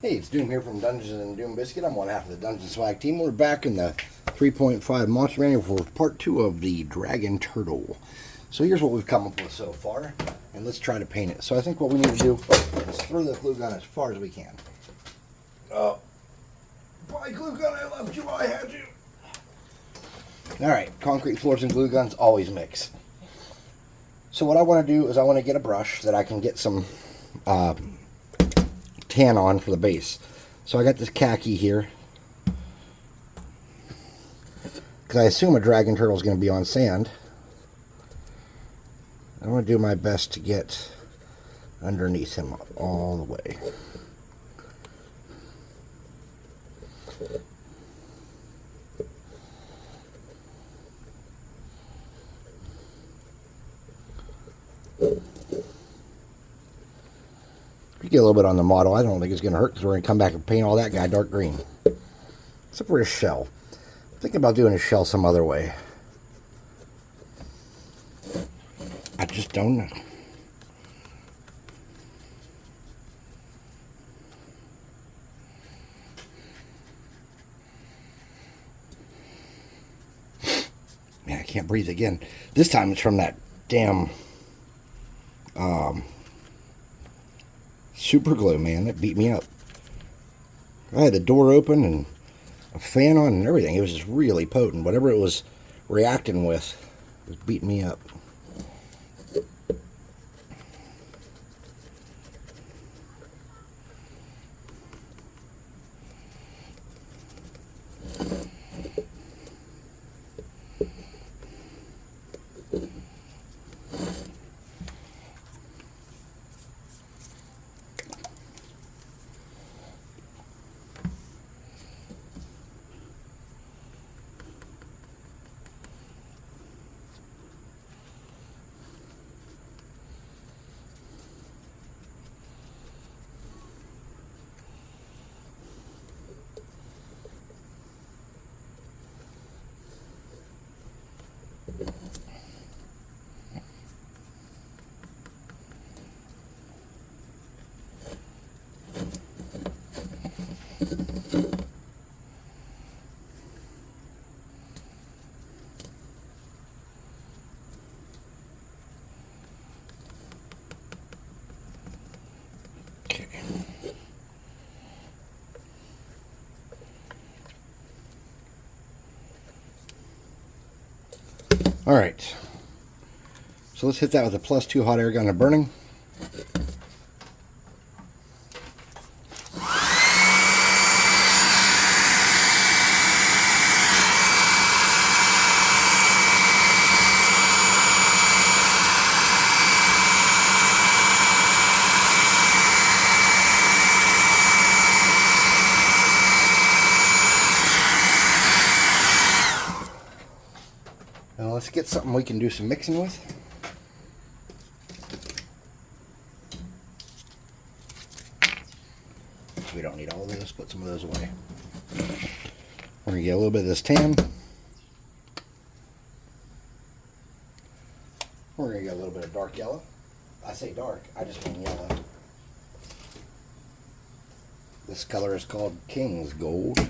Hey, it's Doom here from Dungeons and Doom Biscuit. I'm one half of the Dungeon Swag team. We're back in the 3.5 Monster Manual for part 2 of the Dragon Turtle. So here's what we've come up with so far, and let's try to paint it. So I think what we need to do is throw the glue gun as far as we can. By glue gun, I loved you, I had you. Alright, concrete floors and glue guns always mix. So what I want to do is I want to get a brush that I can get some tan on for the base. So I got this khaki here because I assume a dragon turtle is going to be on sand. I want to do my best to get underneath him all the way. If you get a little bit on the model, I don't think it's going to hurt because we're going to come back and paint all that guy dark green. Except for his shell. I'm thinking about doing his shell some other way. I just don't know. Man, I can't breathe again. This time it's from that damn super glue, man. That beat me up. I had the door open and a fan on and everything. It was just really potent. Whatever it was reacting with was beating me up. Alright, so let's hit that with a +2 hot air gun to burning. Now let's get something we can do some mixing with. We don't need all of this, put some of those away. We're going to get a little bit of this tan. We're going to get a little bit of dark yellow. I say dark, I just mean yellow. This color is called King's Gold.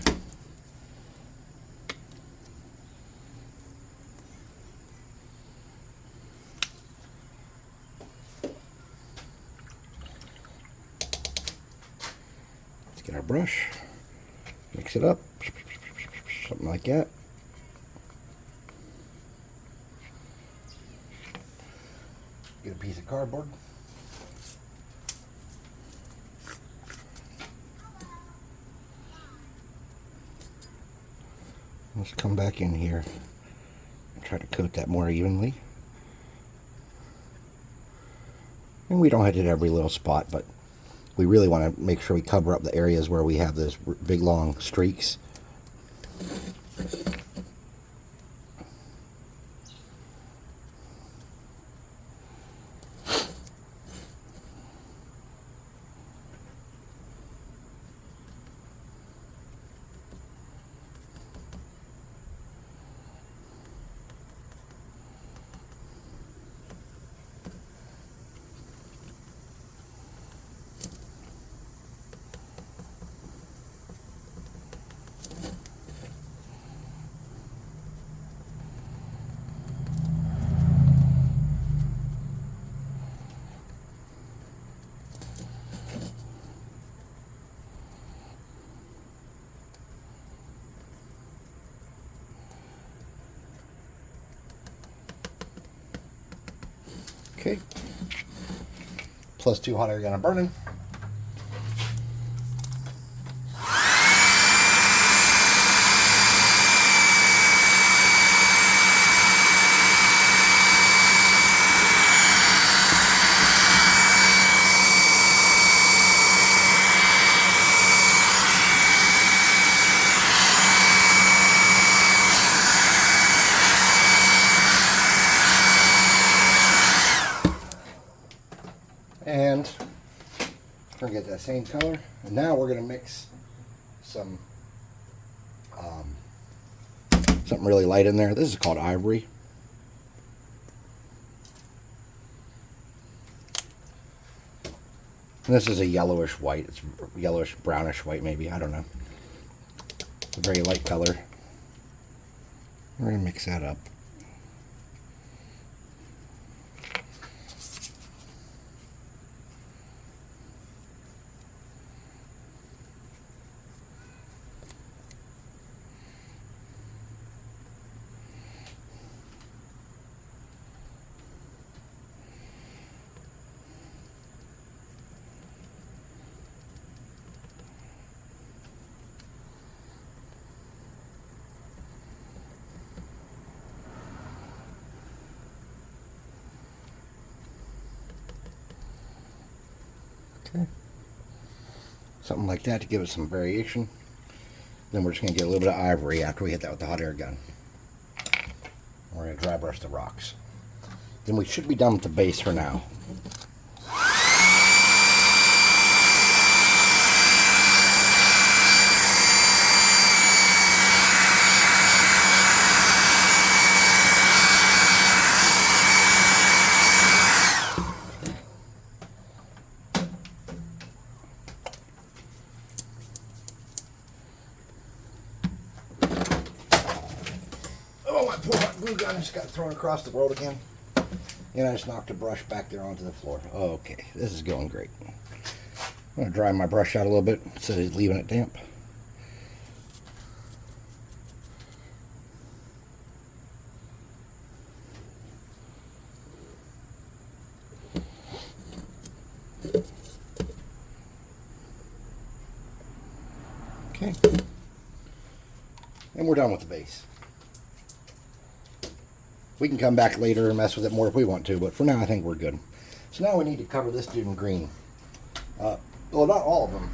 Get our brush, mix it up, something like that. Get a piece of cardboard. Let's come back in here and try to coat that more evenly. And we don't hit it every little spot, but we really want to make sure we cover up the areas where we have those big long streaks. Okay. +2 hot air gun burning. And we're going to get that same color. And now we're going to mix some something really light in there. This is called ivory. And this is a yellowish white. It's yellowish brownish white maybe. I don't know. It's a very light color. We're going to mix that up. Okay. Something like that to give it some variation. Then we're just going to get a little bit of ivory after we hit that with the hot air gun. We're going to dry brush the rocks. Then we should be done with the base for now. Oh, my poor hot glue gun just got thrown across the world again. And I just knocked a brush back there onto the floor. Okay, this is going great. I'm going to dry my brush out a little bit instead of leaving it damp. Okay. And we're done with the base. We can come back later and mess with it more if we want to, but for now I think we're good. So now we need to cover this dude in green. Well, not all of them,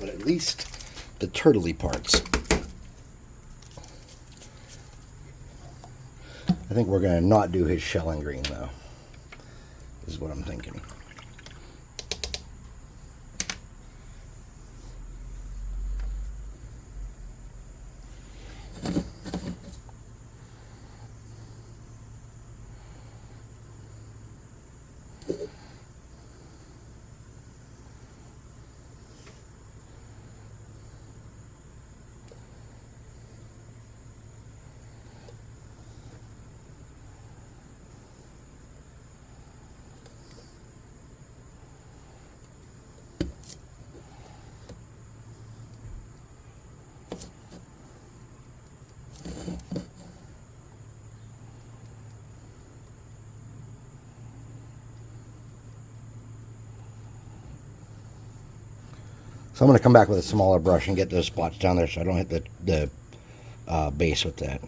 but at least the turtley parts. I think we're going to not do his shell in green, though, is what I'm thinking. So I'm going to come back with a smaller brush and get those spots down there so I don't hit the base with that.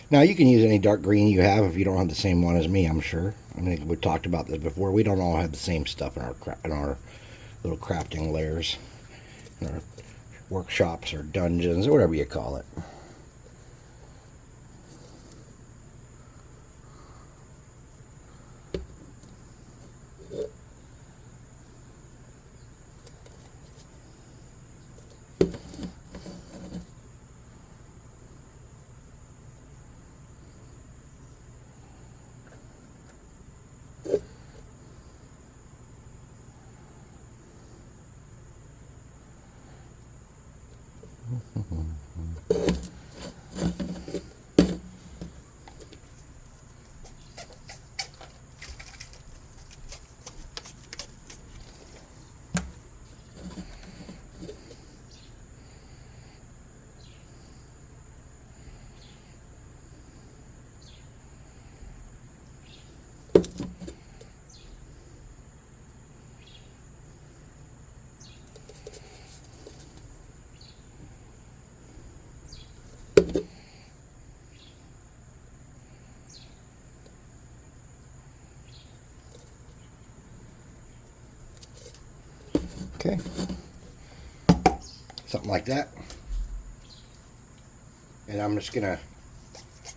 Now you can use any dark green you have if you don't have the same one as me, I'm sure. I mean, we talked about this before. We don't all have the same stuff in our little crafting layers, in our workshops or dungeons or whatever you call it. Okay, something like that. And I'm just gonna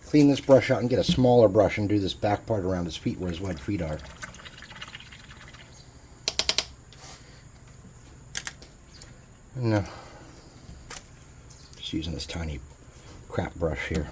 clean this brush out and get a smaller brush and do this back part around his feet where his web feet are. No, just using this tiny crap brush here.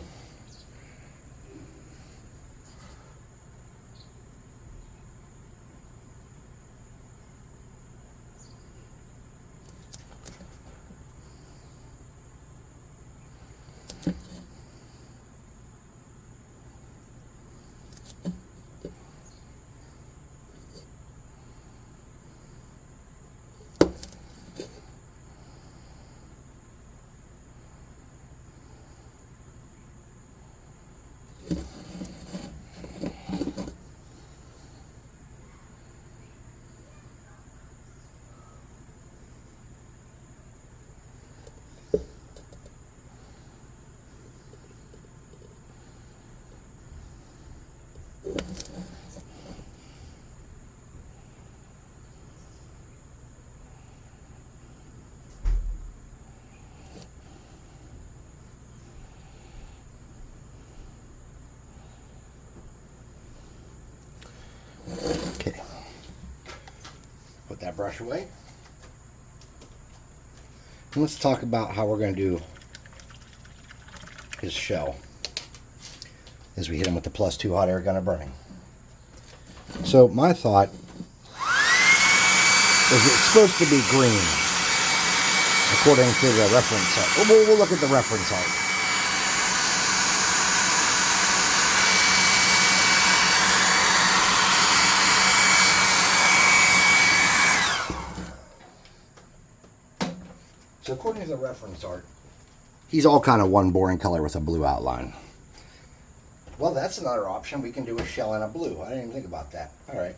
Okay, put that brush away. And let's talk about how we're going to do his shell as we hit him with the +2 hot air gun of burning. So my thought is it's supposed to be green according to the reference art. We'll look at the reference art. So according to the reference art, he's all kind of one boring color with a blue outline. Well, that's another option. We can do a shell in a blue. I didn't even think about that. All right.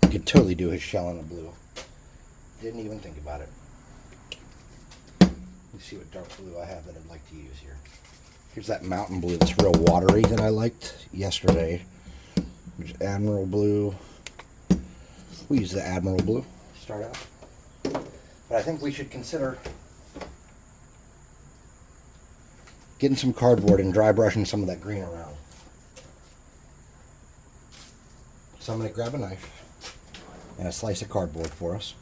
We could totally do his shell in a blue. Didn't even think about it. Let me see what dark blue I have that I'd like to use here. Here's that mountain blue that's real watery that I liked yesterday. There's Admiral Blue. We use the Admiral Blue to start out. But I think we should consider getting some cardboard and dry brushing some of that green around. So I'm going to grab a knife and a slice of cardboard for us.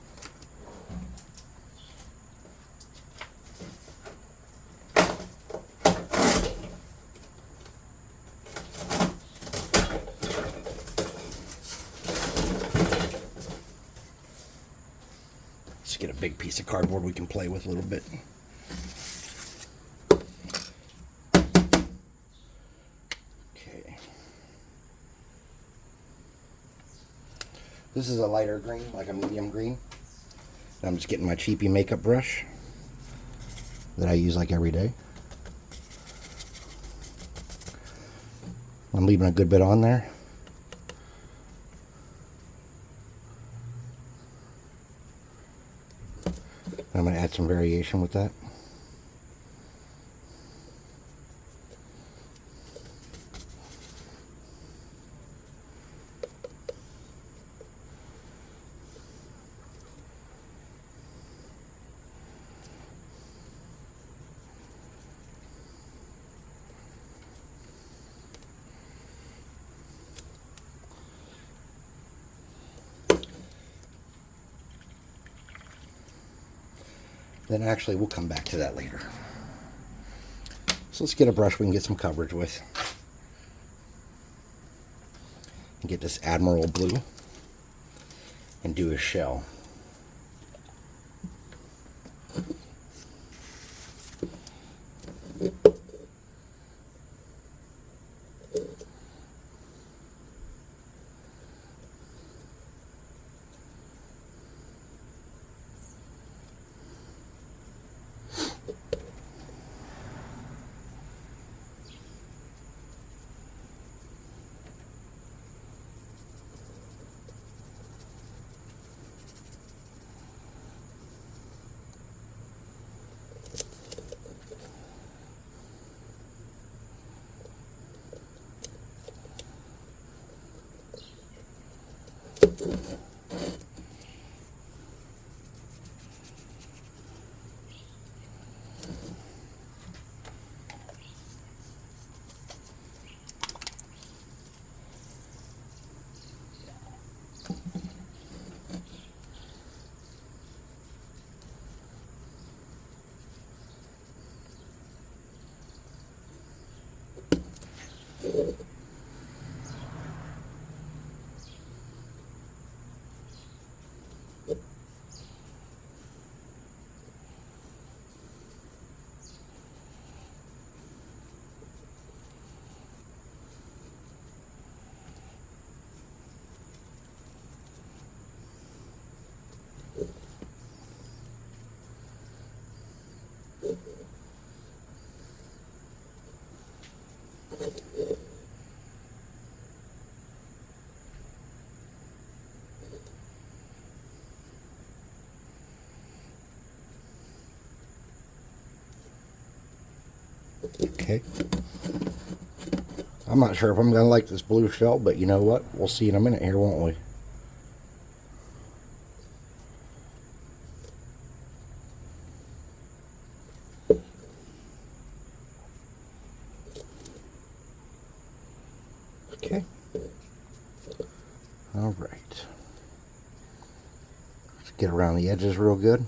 Let's get a big piece of cardboard we can play with a little bit. This is a lighter green, like a medium green. And I'm just getting my cheapy makeup brush that I use like every day. I'm leaving a good bit on there. I'm going to add some variation with that. Then actually we'll come back to that later. So let's get a brush we can get some coverage with. And get this Admiral Blue and do a shell. Okay. I'm not sure if I'm going to like this blue shell, but you know what? We'll see in a minute here, won't we? Okay. All right. Let's get around the edges real good.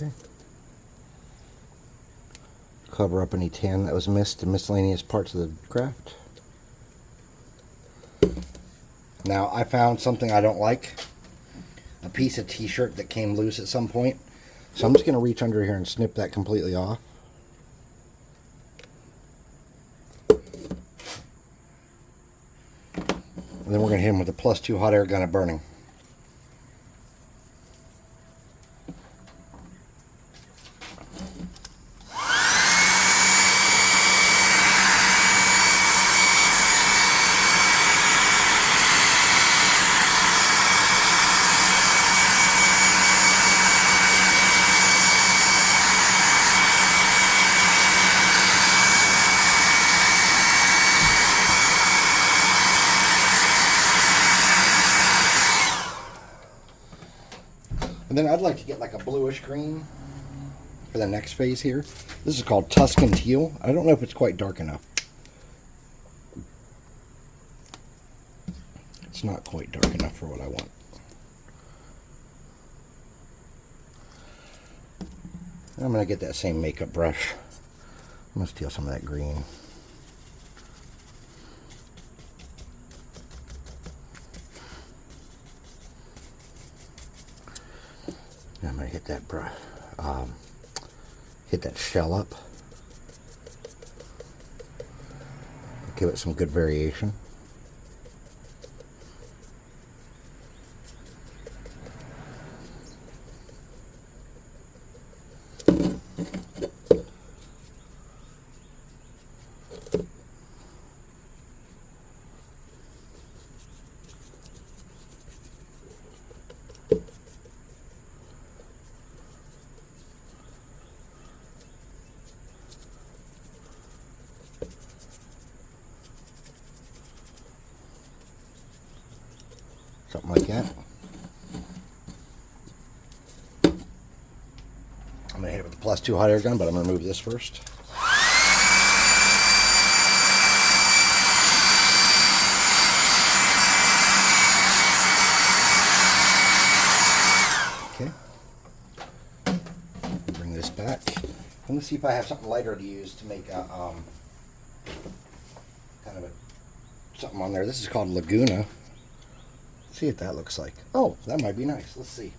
Okay. Cover up any tan that was missed in miscellaneous parts of the craft. Now, I found something I don't like. A piece of t-shirt that came loose at some point. So I'm just going to reach under here and snip that completely off. And then we're going to hit him with a +2 hot air gun at burning. And then I'd like to get like a bluish green for the next phase here. This is called Tuscan Teal. I don't know if it's quite dark enough. It's not quite dark enough for what I want. I'm going to get that same makeup brush. I'm going to steal some of that green. I'm going to hit that brush, hit that shell up. Give it some good variation. Something like that. I'm going to hit it with the +2 hot air gun, but I'm going to remove this first. me see if I have something lighter to use to make a kind of something on there. This is called Laguna. Let's see what that looks like. Oh, that might be nice. Let's see.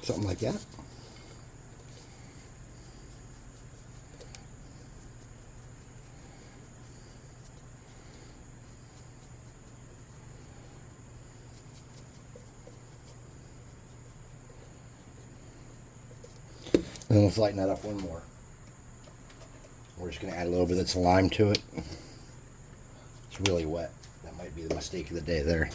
Something like that. And then let's lighten that up one more. We're just going to add a little bit of some lime to it. It's really wet. That might be the mistake of the day there.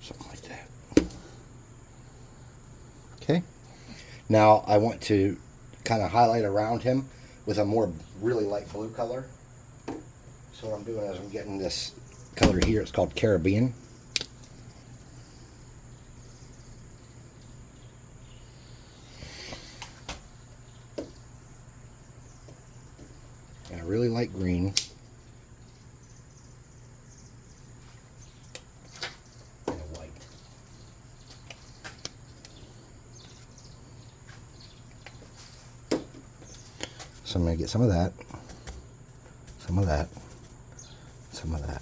Something like that. Okay. Now I want to kind of highlight around him with a more really light blue color. So what I'm doing is I'm getting this color here. It's called Caribbean. And a really light green. So I'm going to get some of that, some of that, some of that.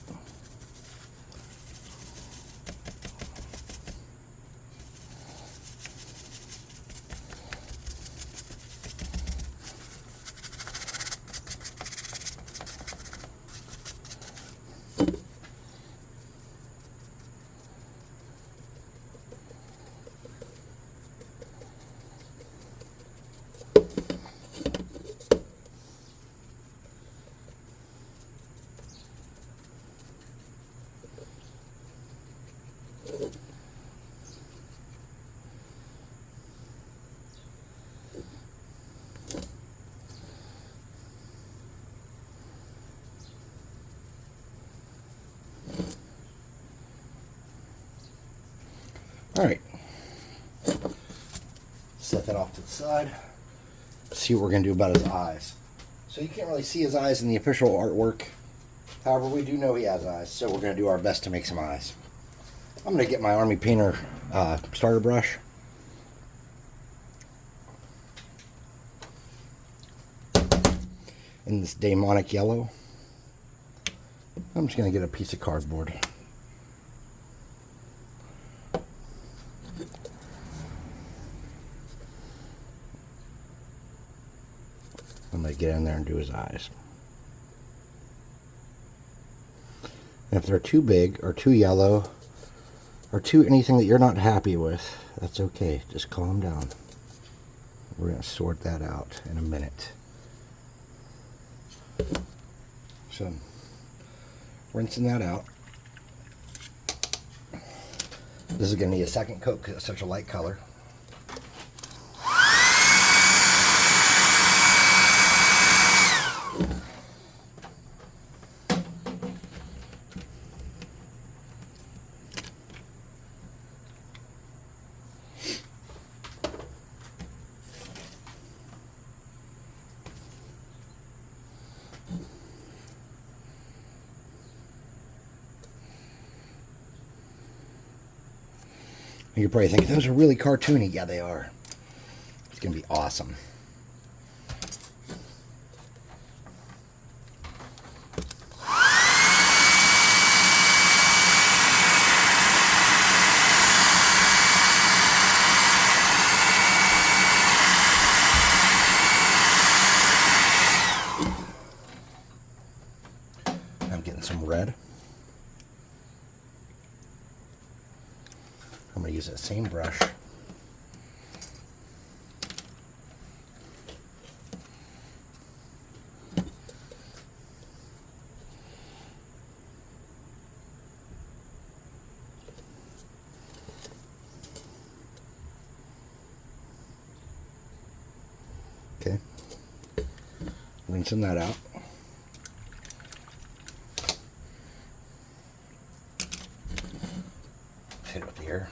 All right, set that off to the side. See what we're going to do about his eyes. So you can't really see his eyes in the official artwork. However, we do know he has eyes, so we're going to do our best to make some eyes. I'm going to get my Army Painter starter brush. In this demonic yellow. I'm just going to get a piece of cardboard. I'm going to get in there and do his eyes. And if they're too big or too yellow or too anything that you're not happy with, that's okay. Just calm down. We're going to sort that out in a minute. So, rinsing that out. This is going to need a second coat because it's such a light color. And you're probably thinking, those are really cartoony. Yeah, they are. It's going to be awesome. I'm getting some red. I'm going to use that same brush. Okay. Rinsing that out. Hit it with the air.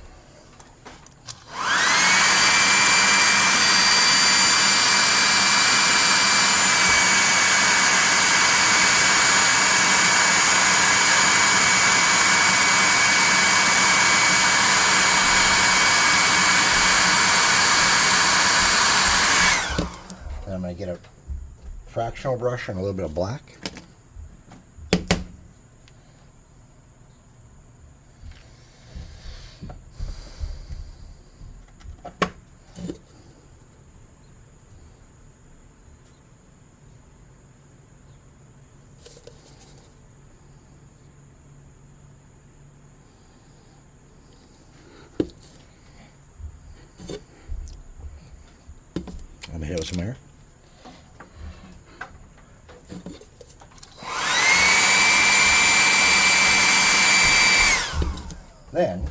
Then I'm going to get a fractional brush and a little bit of black. I'm going to hit it with some air. Then,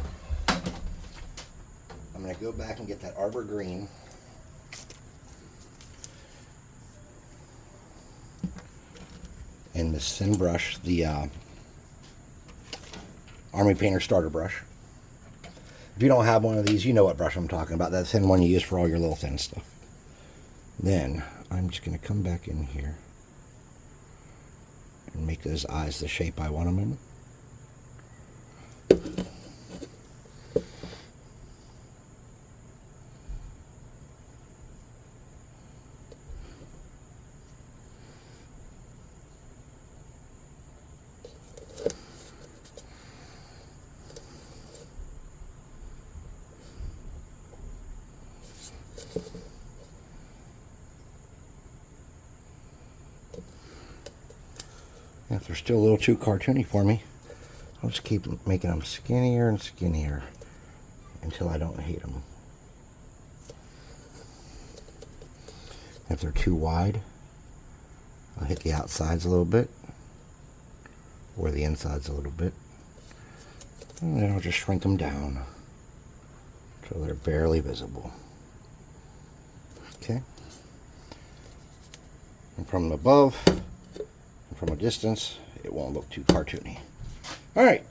I'm going to go back and get that Arbor Green. And this thin brush, the Army Painter Starter Brush. If you don't have one of these, you know what brush I'm talking about. That thin one you use for all your little thin stuff. Then, I'm just going to come back in here and make those eyes the shape I want them in. If they're still a little too cartoony for me, I'll just keep making them skinnier and skinnier until I don't hate them. If they're too wide, I'll hit the outsides a little bit, or the insides a little bit, and then I'll just shrink them down until they're barely visible. Okay? And from above, from a distance, it won't look too cartoony. Alright,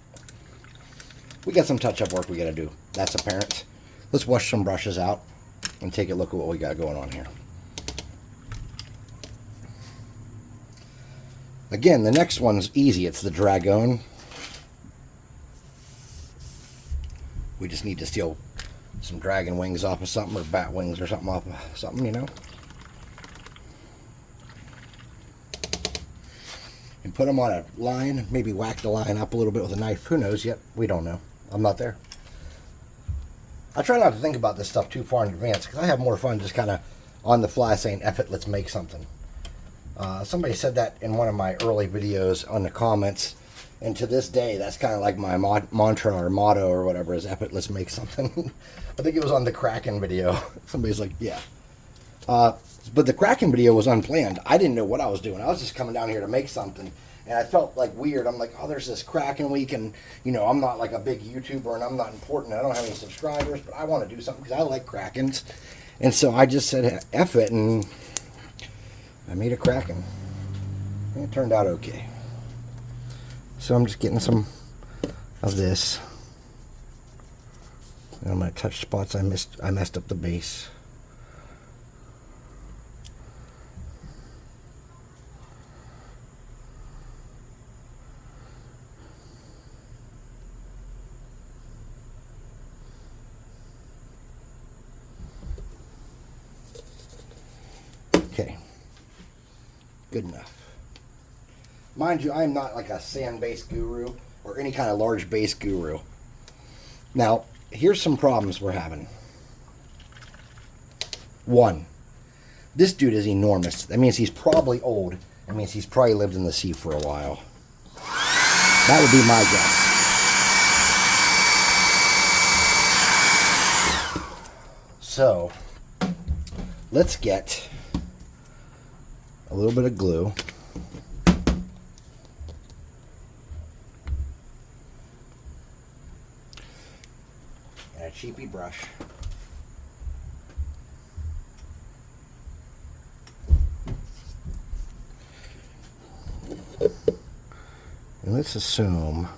we got some touch-up work we got to do. That's apparent. Let's wash some brushes out and take a look at what we got going on here. Again, the next one's easy. It's the Dragon. We just need to steal some dragon wings off of something, or bat wings or something off of something, you know. And put them on a line, maybe whack the line up a little bit with a knife. Who knows yet? We don't know. I'm not there. I try not to think about this stuff too far in advance because I have more fun just kind of on the fly saying, F it, let's make something. Somebody said that in one of my early videos on the comments, and to this day, that's kind of like my mantra or motto or whatever is, F it, let's make something. I think it was on the Kraken video. Somebody's like, yeah. But the Kraken video was unplanned. I didn't know what I was doing. I was just coming down here to make something. And I felt like weird. I'm like, oh, there's this Kraken week. And, you know, I'm not like a big YouTuber and I'm not important. I don't have any subscribers. But I want to do something because I like Krakens. And so I just said, F it. And I made a Kraken. And it turned out okay. So I'm just getting some of this. And I'm going to touch spots I messed up the base. Okay. Good enough. Mind you, I'm not like a sand base guru or any kind of large base guru. Now, here's some problems we're having. One, this dude is enormous. That means he's probably old. That means he's probably lived in the sea for a while. That would be my guess. So, let's get a little bit of glue. And a cheapy brush. And let's assume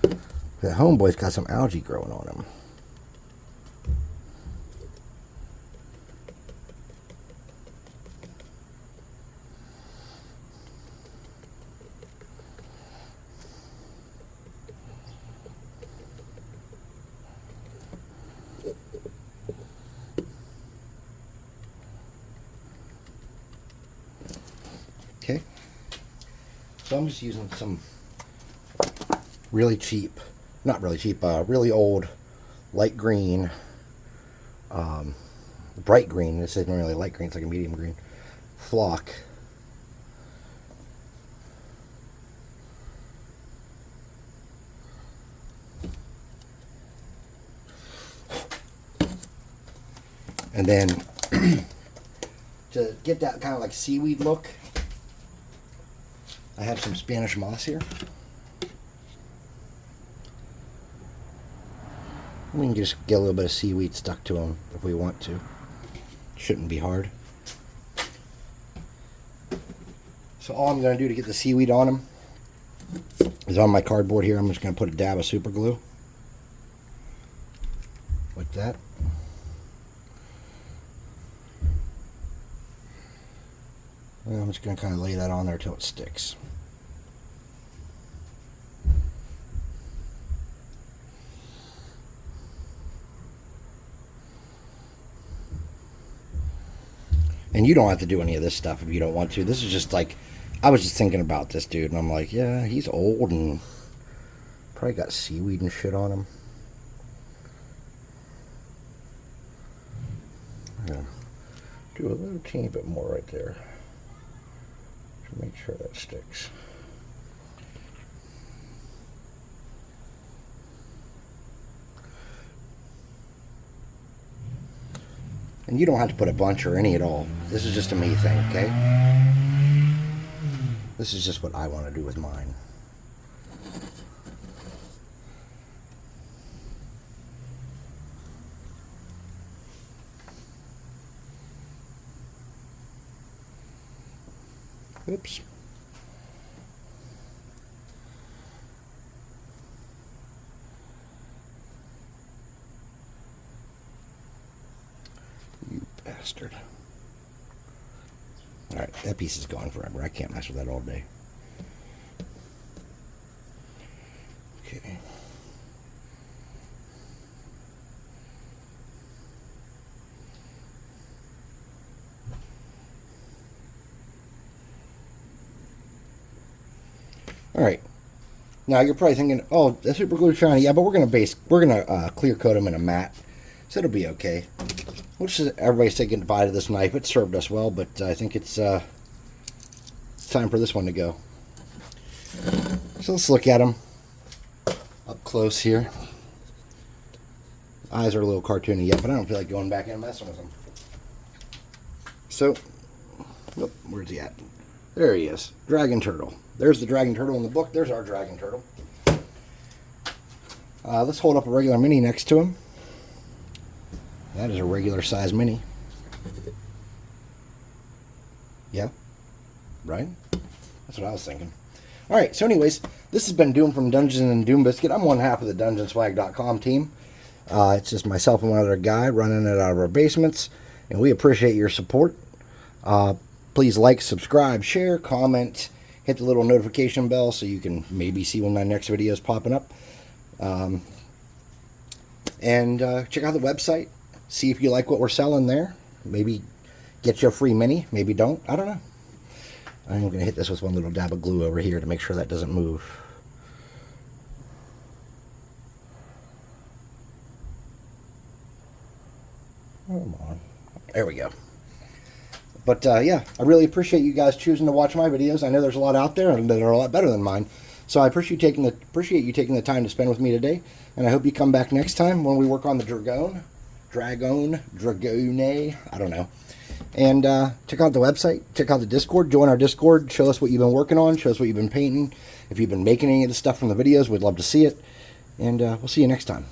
that homeboy's got some algae growing on him. Okay. So I'm just using some really cheap, not really cheap, really old light green, bright green. This isn't really light green, it's like a medium green flock. And then to get that kind of like seaweed look, I have some Spanish moss here. We can just get a little bit of seaweed stuck to them if we want to. Shouldn't be hard. So all I'm going to do to get the seaweed on them is on my cardboard here. I'm just going to put a dab of super glue. Like that. And I'm just going to kind of lay that on there till it sticks. And you don't have to do any of this stuff if you don't want to. This is just like, I was just thinking about this dude, and I'm like, yeah, he's old and probably got seaweed and shit on him. I'm gonna do a little teeny bit more right there to make sure that sticks. And you don't have to put a bunch or any at all. This is just a me thing, okay? This is just what I want to do with mine. Oops. Bastard. Alright, that piece is gone forever. I can't mess with that all day. Okay. Alright. Now you're probably thinking, oh, the super glue shiny. Yeah, but we're gonna clear coat them in a matte. So it'll be okay. We'll just everybody say goodbye to this knife. It served us well, but I think it's time for this one to go. So let's look at them up close here. Eyes are a little cartoony yet, but I don't feel like going back in and messing with them. So, nope, where's he at? There he is, dragon turtle. There's the dragon turtle in the book. There's our dragon turtle. Let's hold up a regular mini next to him. That is a regular size mini. Yeah, right? That's what I was thinking. Alright, so anyways, this has been Doom from Dungeons and Doom Biscuit. I'm one half of the DungeonSwag.com team. It's just myself and one other guy running it out of our basements, and we appreciate your support. Please like, subscribe, share, comment, hit the little notification bell so you can maybe see when my next video is popping up. And check out the website. See if you like what we're selling there. Maybe get you a free mini. Maybe don't. I don't know. I'm going to hit this with one little dab of glue over here to make sure that doesn't move. Come on. There we go. But yeah, I really appreciate you guys choosing to watch my videos. I know there's a lot out there that are a lot better than mine. So I appreciate you taking the time to spend with me today. And I hope you come back next time when we work on the Dragone, I don't know. And check out the website, check out the Discord, join our Discord, show us what you've been working on, show us what you've been painting. If you've been making any of the stuff from the videos, we'd love to see it. And we'll see you next time.